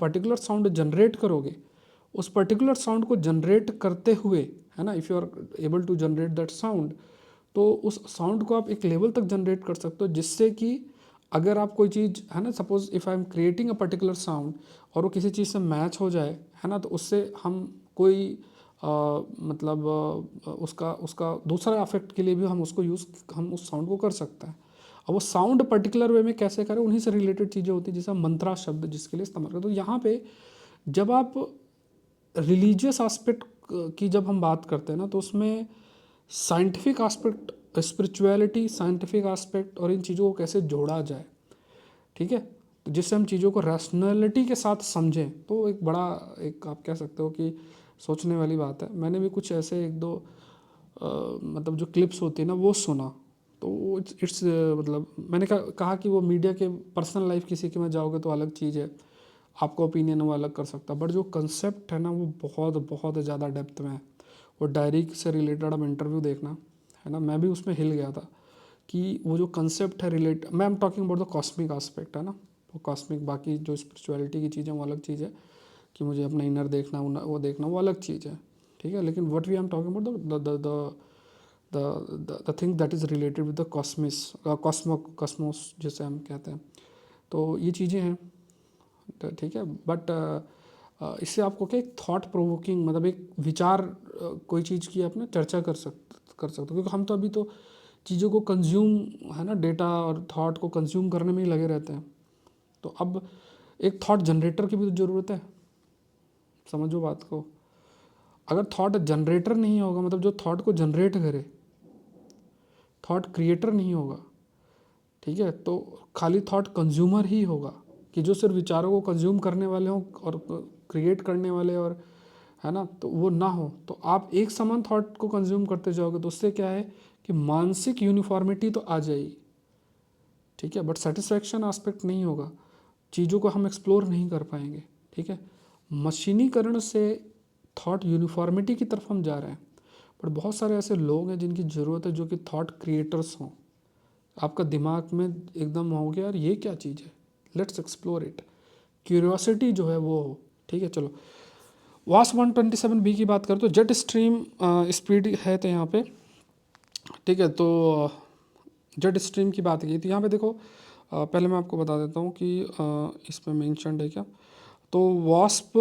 Speaker 1: पर्टिकुलर साउंड जनरेट करोगे, उस पर्टिकुलर साउंड को जनरेट करते हुए, है ना, if you are able to generate that sound, तो उस साउंड को आप एक लेवल तक जनरेट कर सकते हो जिससे कि अगर आप कोई चीज़, है ना, suppose if I am creating a particular sound और वो किसी चीज़ से मैच हो जाए, है ना, तो उससे हम कोई मतलब उसका उसका दूसरा अफेक्ट के लिए भी हम उस साउंड को कर सकते हैं। अब वो साउंड पर्टिकुलर वे में कैसे करें, उन्हीं से रिलेटेड चीज़ें होती हैं, जैसे मंत्रा शब्द जिसके लिए इस्तेमाल करें। तो यहाँ पे जब आप रिलीजियस आस्पेक्ट की जब हम बात करते हैं ना, तो उसमें scientific aspect, spirituality, scientific aspect और इन चीज़ों को कैसे जोड़ा जाए, ठीक है, तो जिससे हम चीज़ों को रैशनैलिटी के साथ समझें, तो एक बड़ा, एक आप कह सकते हो कि सोचने वाली बात है। मैंने भी कुछ ऐसे एक दो मतलब जो क्लिप्स होती है ना वो सुना, तो इट्स मतलब मैंने कहा कि वो मीडिया के पर्सनल लाइफ किसी के में जाओगे तो अलग चीज़ है, आपका ओपिनियन वो अलग कर सकता है, बट जो कंसेप्ट है ना वो बहुत बहुत ज़्यादा डेप्थ में है। वो डायरी से रिलेटेड आप इंटरव्यू देखना, है ना, मैं भी उसमें हिल गया था कि वो जो कंसेप्ट है मैं am talking about the cosmic aspect, है ना, वो कॉस्मिक, बाकी जो स्पिरिचुअलिटी की चीज़ें वो अलग चीज़ है कि मुझे अपना इनर देखना, वो देखना, वो अलग चीज़ है, ठीक है। लेकिन what V am talking about the thing that is related with the Cosmos जैसे हम कहते हैं, तो ये चीज़ें हैं, तो ठीक है। बट इससे आपको क्या, एक थॉट प्रोवोकिंग, मतलब एक विचार, कोई चीज़ की आप ना चर्चा कर सकते हो, क्योंकि हम तो अभी तो चीज़ों को कंज्यूम, है ना, डेटा और थॉट को कंज्यूम करने में ही लगे रहते हैं। तो अब एक थॉट जनरेटर की भी तो ज़रूरत है, समझो बात को। अगर थॉट जनरेटर नहीं होगा, मतलब जो थॉट को जनरेट करे, थॉट क्रिएटर नहीं होगा, ठीक है, तो खाली थॉट कंज्यूमर ही होगा, कि जो सिर्फ विचारों को कंज्यूम करने वाले हों और क्रिएट करने वाले, और है ना, तो वो ना हो, तो आप एक समान थॉट को कंज्यूम करते जाओगे तो उससे क्या है कि मानसिक यूनिफॉर्मिटी तो आ जाएगी, ठीक है, बट सेटिस्फैक्शन एस्पेक्ट नहीं होगा, चीज़ों को हम एक्सप्लोर नहीं कर पाएंगे, ठीक है। मशीनीकरण से थॉट यूनिफॉर्मिटी की तरफ हम जा रहे हैं, बट बहुत सारे ऐसे लोग हैं जिनकी ज़रूरत है जो कि थॉट क्रिएटर्स हों। आपका दिमाग में एकदम हो गया यार ये क्या चीज़ है, लेट्स एक्सप्लोर इट, क्यूरियोसिटी जो है वो हो, ठीक है। चलो, वास 127B की बात करें तो जेट स्ट्रीम स्पीड है तो यहाँ पे, ठीक है। तो जेट स्ट्रीम की बात की तो यहाँ पे देखो, पहले मैं आपको बता देता हूँ कि इसमें मेंशन्ड है क्या। तो वास्प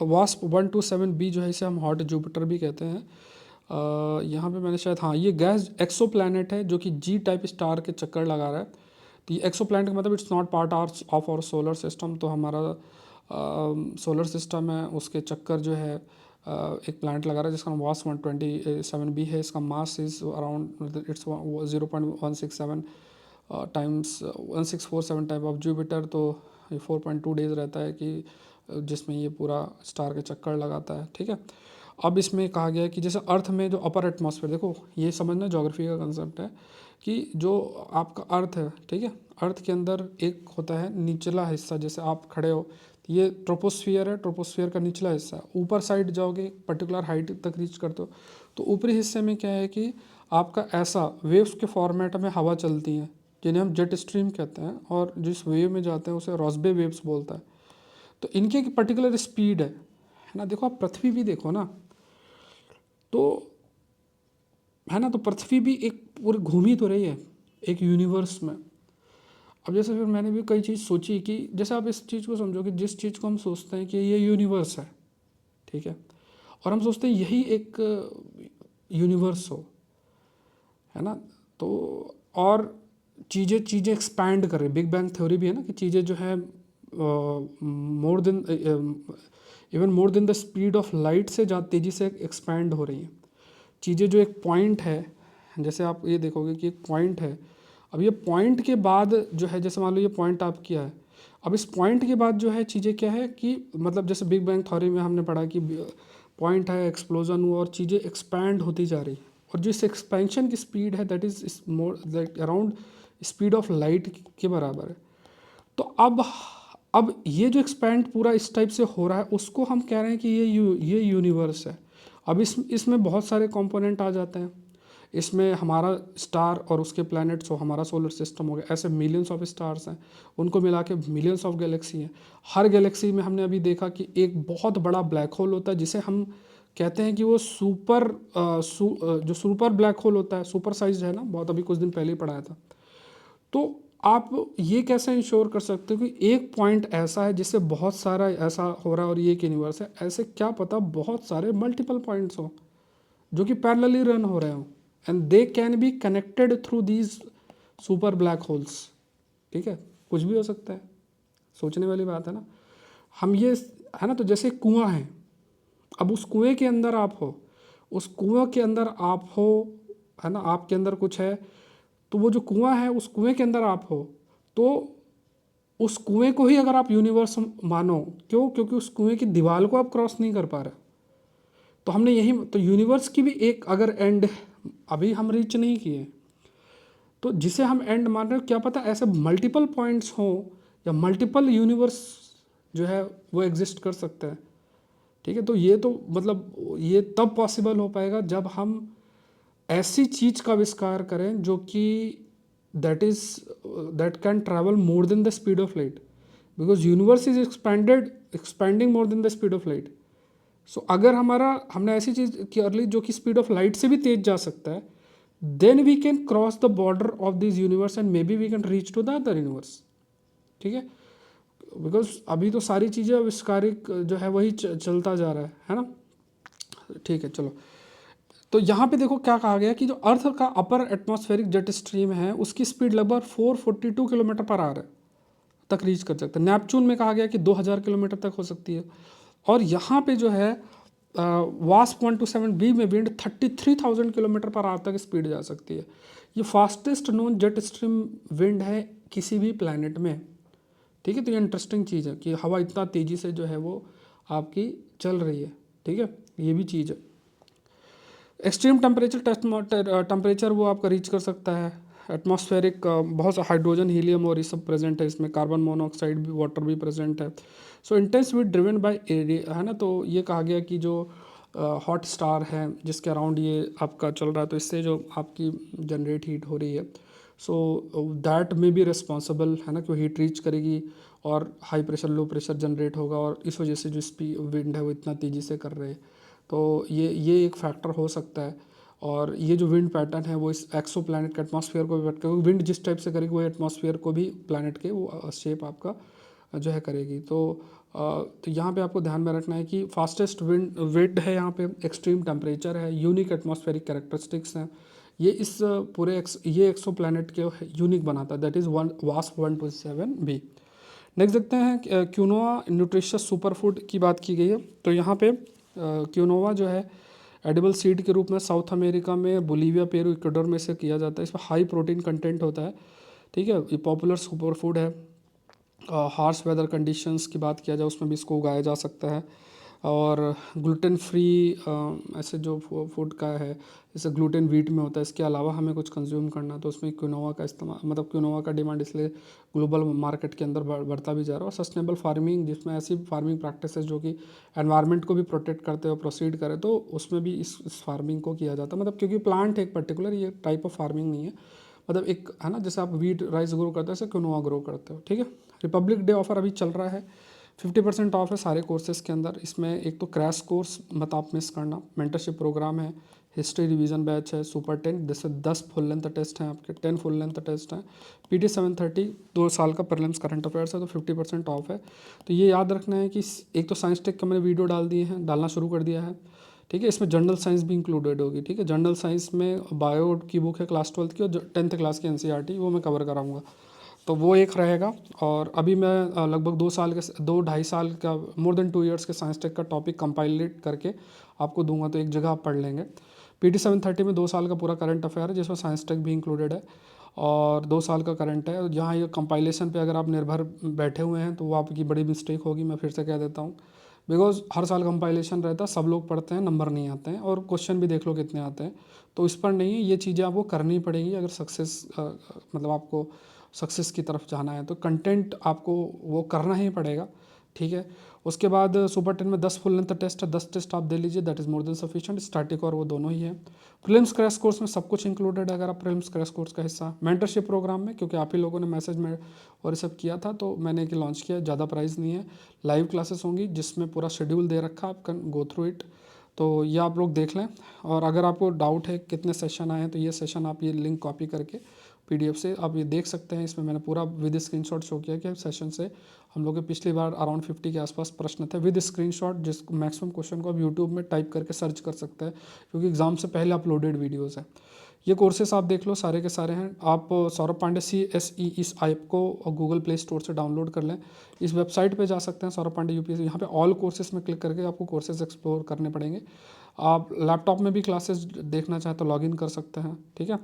Speaker 1: वास्प 127B जो है, इसे हम हॉट जुपिटर भी कहते हैं। यहाँ पे मैंने शायद, हाँ, ये गैस एक्सो प्लानट है जो कि जी टाइप स्टार के चक्कर लगा रहा है। तो ये एक्सो प्लानट का मतलब it's not part of our solar system, तो हमारा सोलर सिस्टम है उसके चक्कर जो है एक प्लानट लगा रहा है जिसका नाम वास 127B है। इसका mass is around its 0.167 times 1647 type of Jupiter. तो ये 4.2 डेज रहता है कि जिसमें ये पूरा स्टार के चक्कर लगाता है, ठीक है। अब इसमें कहा गया है कि जैसे अर्थ में जो अपर एटमॉस्फेयर, देखो ये समझना ज्योग्राफी का कंसेप्ट है कि जो आपका अर्थ है, ठीक है, अर्थ के अंदर एक होता है निचला हिस्सा, जैसे आप खड़े हो, ये ट्रोपोस्फियर है, ट्रोपोस्फियर का निचला हिस्सा, ऊपर साइड जाओगे पर्टिकुलर हाइट तक रीच करते हो, तो ऊपरी हिस्से में क्या है कि आपका ऐसा वेव्स के फॉर्मेट में हवा चलती है जिन्हें हम जेट स्ट्रीम कहते हैं, और जिस वेव में जाते हैं उसे रॉसबे वेव्स बोलता है। तो इनकी एक पर्टिकुलर स्पीड है ना। देखो आप पृथ्वी भी देखो ना, तो है ना, तो पृथ्वी भी एक पूरी घूम ही तो रही है एक यूनिवर्स में। अब जैसे फिर मैंने भी कई चीज़ सोची कि जैसे आप इस चीज़ को समझो कि जिस चीज़ को हम सोचते हैं कि ये यूनिवर्स है, ठीक है, और हम सोचते हैं यही एक यूनिवर्स हो, है ना, तो और चीज़ें चीज़ें एक्सपैंड कर रही, बिग बैंग थ्योरी भी है ना कि चीज़ें जो है more than even more than the speed of light से ज़्यादा तेज़ी से एक्सपैंड हो रही हैं चीज़ें। जो एक पॉइंट है, जैसे आप ये देखोगे कि एक पॉइंट है, अब ये पॉइंट के बाद जो है, जैसे मान लो ये पॉइंट आप किया है, अब इस पॉइंट के बाद जो है चीज़ें क्या है कि मतलब जैसे बिग बैंग थ्योरी में हमने पढ़ा कि पॉइंट है, एक्सप्लोजन हुआ और चीज़ें एक्सपैंड होती जा रही, और जिस एक्सपेंशन की स्पीड है that is more like around speed of light के बराबर है। तो अब ये जो एक्सपैंड पूरा इस टाइप से हो रहा है, उसको हम कह रहे हैं कि ये यूनिवर्स है। अब इसमें बहुत सारे कंपोनेंट आ जाते हैं। इसमें हमारा स्टार और उसके प्लैनेट्स हो, हमारा सोलर सिस्टम हो गया, ऐसे मिलियंस ऑफ स्टार्स हैं, उनको मिला के मिलियंस ऑफ गैलेक्सी हैं। हर गैलेक्सी में हमने अभी देखा कि एक बहुत बड़ा ब्लैक होल होता है, जिसे हम कहते हैं कि वो जो सुपर ब्लैक होल होता है, सुपर साइज है ना, बहुत अभी कुछ दिन पहले ही पढ़ाया था। तो आप ये कैसे इंश्योर कर सकते हो कि एक पॉइंट ऐसा है जिससे बहुत सारा ऐसा हो रहा है और ये एक यूनिवर्स है? ऐसे क्या पता बहुत सारे मल्टीपल पॉइंट्स हो जो कि पैरेलली रन हो रहे हो, and they can be connected through these super black holes. ठीक है, कुछ भी हो सकता है, सोचने वाली बात है ना। हम ये है ना, तो जैसे कुआं है, अब उस कुएं के अंदर आप हो, उस कुएं के अंदर आप हो, है ना, आपके अंदर कुछ है, तो वो जो कुआं है उस कुएं के अंदर आप हो, तो उस कुएं को ही अगर आप यूनिवर्स मानो, क्यों? क्योंकि उस कुएं की दीवार को आप क्रॉस नहीं कर पा रहे। तो हमने यही, तो यूनिवर्स की भी एक अगर एंड अभी हम रीच नहीं किए, तो जिसे हम एंड मान रहे हो, क्या पता ऐसे मल्टीपल पॉइंट्स हों या मल्टीपल यूनिवर्स जो है वो एग्जिस्ट कर सकते हैं। ठीक है, तो ये तो मतलब ये तब पॉसिबल हो पाएगा जब हम ऐसी चीज़ का आविष्कार करें जो कि that can travel more than the speed of light, because universe is expanding more than the speed of light. So अगर हमने ऐसी चीज़ कर ली जो कि स्पीड ऑफ लाइट से भी तेज जा सकता है, then we can cross the border of this universe and maybe we can reach to the other universe. ठीक है, बिकॉज अभी तो सारी चीज़ें आविष्कारिक जो है वही चलता जा रहा है ना। ठीक है, चलो, तो यहाँ पे देखो क्या कहा गया कि जो अर्थ का अपर एटमॉस्फेरिक जेट स्ट्रीम है उसकी स्पीड लगभग 442 किलोमीटर पर आवर तक रीच कर सकता है। नेपच्यून में कहा गया कि 2000 किलोमीटर तक हो सकती है। और यहाँ पे जो है वास्प 127b में विंड 33,000 किलोमीटर पर आवर तक स्पीड जा सकती है। ये fastest known jet stream wind है किसी भी प्लानट में। ठीक है, तो ये इंटरेस्टिंग चीज़ है कि हवा इतना तेज़ी से जो है वो आपकी चल रही है। ठीक है, ये भी चीज़ है। एक्सट्रीम टेम्परेचर वो आपका रीच कर सकता है। एटमॉस्फेरिक बहुत सा हाइड्रोजन, हीलियम और ये सब प्रेजेंट है इसमें, कार्बन मोनोऑक्साइड भी, वाटर भी प्रेजेंट है। So intense with driven by area, है ना, तो ये कहा गया कि जो हॉट स्टार है जिसके अराउंड ये आपका चल रहा है, तो इससे जो आपकी जनरेट हीट हो रही है, सो दैट में बी रिस्पॉन्सिबल, है ना, क्यों हीट रीच करेगी और high pressure low pressure generate होगा, और इस वजह से जो विंड है वो इतना तेज़ी से कर रहे हैं। तो ये एक फैक्टर हो सकता है। और ये जो विंड पैटर्न है वो इस एक्सो प्लानट के एटमॉस्फेयर को भी इफेक्ट करेगी। विंड जिस टाइप से करेगी वो एटमॉस्फेयर को भी, प्लानट के वो शेप आपका जो है करेगी। तो यहाँ पे आपको ध्यान में रखना है कि फास्टेस्ट विंड है, यहाँ पे एक्सट्रीम टेम्परेचर है, यूनिक एटमॉस्फेरिक कैरेक्टरिस्टिक्स हैं। ये इस ये एक्सो प्लानट के यूनिक बनाता है, that is wasp 127b। Next देखते हैं क्यूनोआ न्यूट्रिशियस सुपरफूड की बात की गई है। तो यहाँ पे क्यूनोवा जो है एडिबल सीड के रूप में साउथ अमेरिका में, बोलीविया, पेरू, इक्वाडोर में से किया जाता है। इसमें हाई प्रोटीन कंटेंट होता है। ठीक है, ये पॉपुलर सुपर फूड है। हार्श वेदर कंडीशंस की बात किया जाए उसमें भी इसको उगाया जा सकता है। और ग्लूटेन फ्री ऐसे जो फूड का है, जैसे ग्लूटेन व्हीट में होता है, इसके अलावा हमें कुछ कंज्यूम करना तो उसमें क्विनोआ का इस्तेमाल, मतलब क्विनोआ का डिमांड इसलिए ग्लोबल मार्केट के अंदर बढ़ता भी जा रहा है। और सस्टेनेबल फार्मिंग, जिसमें ऐसी फार्मिंग प्रैक्टिसेस जो कि एनवायरनमेंट को भी प्रोटेक्ट करते हुए प्रोसीड करें, तो उसमें भी इस फार्मिंग को किया जाता है। मतलब क्योंकि प्लांट एक पर्टिकुलर ये टाइप ऑफ फार्मिंग नहीं है, मतलब एक है ना, जैसे आप वीट राइस ग्रो करते हो ऐसे क्विनोआ ग्रो करते हो। ठीक है, रिपब्लिक डे ऑफर अभी चल रहा है 50% ऑफ है सारे कोर्सेज़ के अंदर। इसमें एक तो क्रैश कोर्स मत आप मिस करना, मेंटरशिप प्रोग्राम है, हिस्ट्री रिवीजन बैच है, सुपर 10 जैसे 10 फुल लेंथ टेस्ट हैं आपके, 10 फुल लेंथ टेस्ट हैं, PT 730 2 साल का प्रीलिम्स करंट अफेयर्स है, तो 50% ऑफ है। तो ये याद रखना है कि एक तो साइंस टेक का मैंने वीडियो डाल दिए हैं, डालना शुरू कर दिया है, ठीक है। इसमें जनरल साइंस भी इंक्लूडेड होगी, ठीक है। जनरल साइंस में बायो की बुक है क्लास 12 की, और 10th क्लास की NCERT वो मैं कवर कराऊंगा, तो वो एक रहेगा। और अभी मैं लगभग 2-2.5 साल का, मोर देन 2 ईयर्स के साइंस टेक का टॉपिक कंपाइलेट करके आपको दूंगा, तो एक जगह आप पढ़ लेंगे। PT 730 में 2 साल का पूरा करंट अफेयर है, जिसमें साइंस टेक भी इंक्लूडेड है, और 2 साल का करंट है। यहाँ ये कंपाइलेशन पे अगर आप निर्भर बैठे हुए हैं तो वो आपकी बड़ी मिस्टेक होगी, मैं फिर से कह देता हूँ। बिकॉज हर साल कंपाइलेशन रहता है, सब लोग पढ़ते हैं, नंबर नहीं आते हैं, और क्वेश्चन भी देख लो कितने आते हैं। तो इस पर नहीं है, ये चीज़ें आपको करनी पड़ेगी अगर सक्सेस मतलब आपको सक्सेस की तरफ जाना है, तो कंटेंट आपको वो करना ही पड़ेगा, ठीक है। उसके बाद सुपर 10 में 10 फुल लेंथ टेस्ट है, 10 टेस्ट आप दे लीजिए, that is more than sufficient. Static और वो दोनों ही है। प्रीलिम्स क्रैश कोर्स में सब कुछ इंक्लूडेड है अगर आप प्रीलिम्स क्रैश कोर्स का हिस्सा। मेंटरशिप प्रोग्राम में, क्योंकि आप ही लोगों ने मैसेज में और ये सब किया था, तो मैंने एक लॉन्च किया, ज़्यादा प्राइस नहीं है। लाइव क्लासेस होंगी जिसमें पूरा शेड्यूल दे रखा, आप कैन गो थ्रू इट, तो ये आप लोग देख लें। और अगर आपको डाउट है कितने सेशन आए हैं, तो ये सेशन आप ये लिंक कॉपी करके PDF से आप ये देख सकते हैं। इसमें मैंने पूरा विद स्क्रीनशॉट शो किया कि सेशन से हम लोग के पिछली बार अराउंड 50 के आसपास प्रश्न थे विद स्क्रीनशॉट, जिस मैक्सिमम क्वेश्चन को आप यूट्यूब में टाइप करके सर्च कर सकते हैं, क्योंकि एग्जाम से पहले अपलोडेड वीडियोस हैं। ये कोर्सेस आप देख लो, सारे के सारे हैं। आप सौरभ पांडे CSE इस ऐप को गूगल प्ले स्टोर से डाउनलोड कर लें। इस वेबसाइट पे जा सकते हैं, सौरभ पांडे UPSC, यहाँ पे ऑल कोर्सेज में क्लिक करके आपको कोर्सेज एक्सप्लोर करने पड़ेंगे। आप लैपटॉप में भी क्लासेस देखना चाहें तो लॉगिन कर सकते हैं, ठीक है।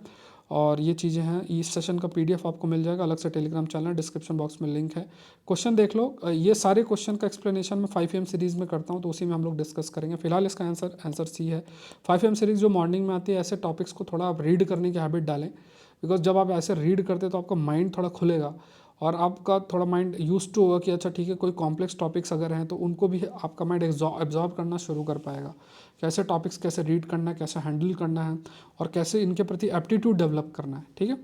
Speaker 1: और ये चीज़ें हैं। इस सेशन का PDF आपको मिल जाएगा, अलग से टेलीग्राम चैनल, डिस्क्रिप्शन बॉक्स में लिंक है। क्वेश्चन देख लो, ये सारे क्वेश्चन का एक्सप्लेनेशन मैं 5am सीरीज़ में करता हूँ, तो उसी में हम लोग डिस्कस करेंगे। फिलहाल इसका आंसर C है। 5am सीरीज़ जो मॉर्निंग में आती है, ऐसे टॉपिक्स को थोड़ा आप रीड करने की हैबिट डालें, बिकॉज जब आप ऐसे रीड करते तो आपका माइंड थोड़ा खुलेगा, और आपका थोड़ा माइंड यूज टू होगा कि अच्छा ठीक है, कोई कॉम्प्लेक्स टॉपिक्स अगर हैं तो उनको भी आपका माइंड एब्जॉर्ब करना शुरू कर पाएगा। कैसे टॉपिक्स कैसे रीड करना है, कैसे हैंडल करना है, और कैसे इनके प्रति एप्टीट्यूड डेवलप करना है, ठीक है।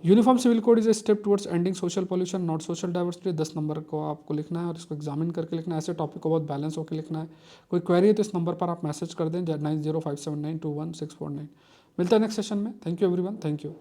Speaker 1: Uniform civil code is a step towards ending social pollution not social diversity. 10 number को आपको लिखना है और इसको एग्जामिन करके लिखना है। ऐसे टॉपिक को बहुत बैलेंस होकर लिखना है। कोई क्वेरी है तो इस नंबर पर आप मैसेज कर दें, 9057921649। मिलता है नेक्स्ट सेशन में। Thank you everyone, thank you.